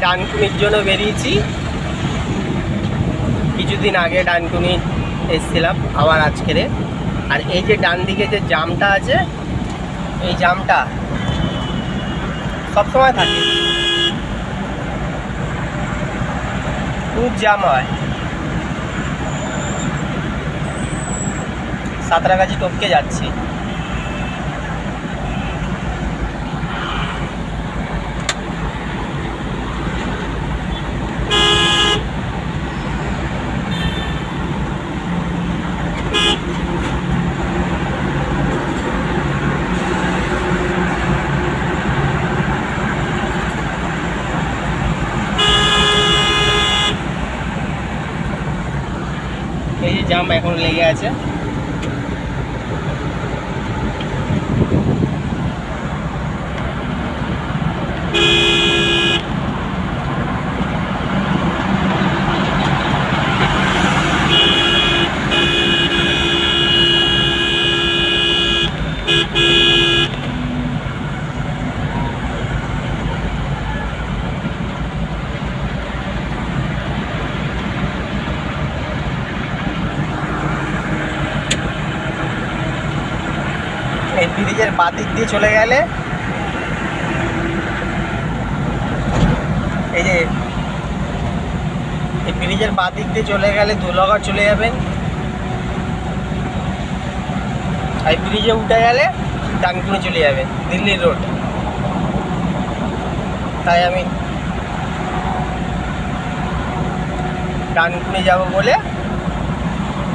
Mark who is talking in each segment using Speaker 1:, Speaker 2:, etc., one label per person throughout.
Speaker 1: ডানকুনির জন্য বেরিয়েছি। কিছুদিন আগে ডানকুনি এসেছিলাম, আবার আজকেরে। আর এই যে ডান দিকে যে জামটা আছে, এই জামটা সবসময় থাকে, খুব জাম হয়। সাঁতরাগাছি টপকে যাচ্ছি। এই যে জাম এখন লেগে আছে। এই ব্রিজের বাঁ দিক দিয়ে চলে গেলে, এই যে এই ব্রিজের বাঁ দিক দিয়ে চলে গেলে ধুলাগড় চলে যাবেন। আর ব্রিজে উঠে গেলে ডানকুনি চলে যাবেন, দিল্লি রোড। তাই আমি ডানকুনি যাব বলে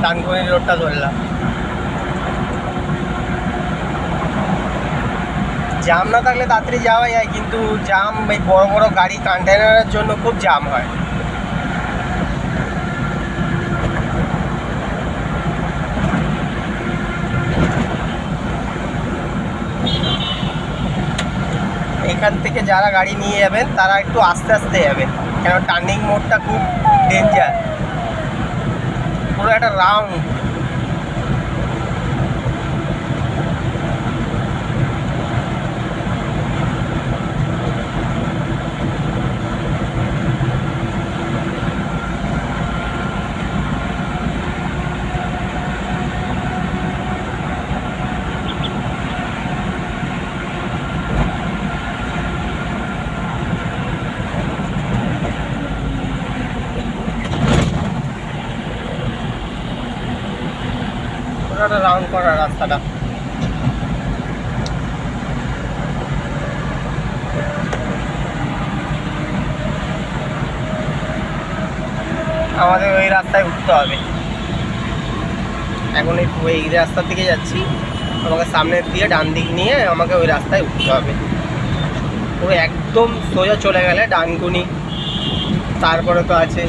Speaker 1: ডানকুনি রোডটা ধরলাম। জাম না থাকলে তাড়াতাড়ি যাওয়া যায়, কিন্তু জাম এই বড় বড় গাড়ি কন্টেনারের জন্য খুব জাম হয়। এখান থেকে যারা গাড়ি নিয়ে যাবেন তারা একটু আস্তে আস্তে যাবেন, কেন টার্নিং মোড়টা খুব ডেঞ্জার, পুরো একটা রাউন্ড। পুরোটা রাউন্ড করা রাস্তাটা। আমাদের ওই রাস্তায় উঠতে হবে। এখন এই রাস্তার দিকে যাচ্ছি, আমাকে সামনের দিয়ে ডান দিক নিয়ে আমাকে ওই রাস্তায় উঠতে হবে। পুরো একদম সোজা চলে গেলে ডানকুনি, তারপরে তো আছে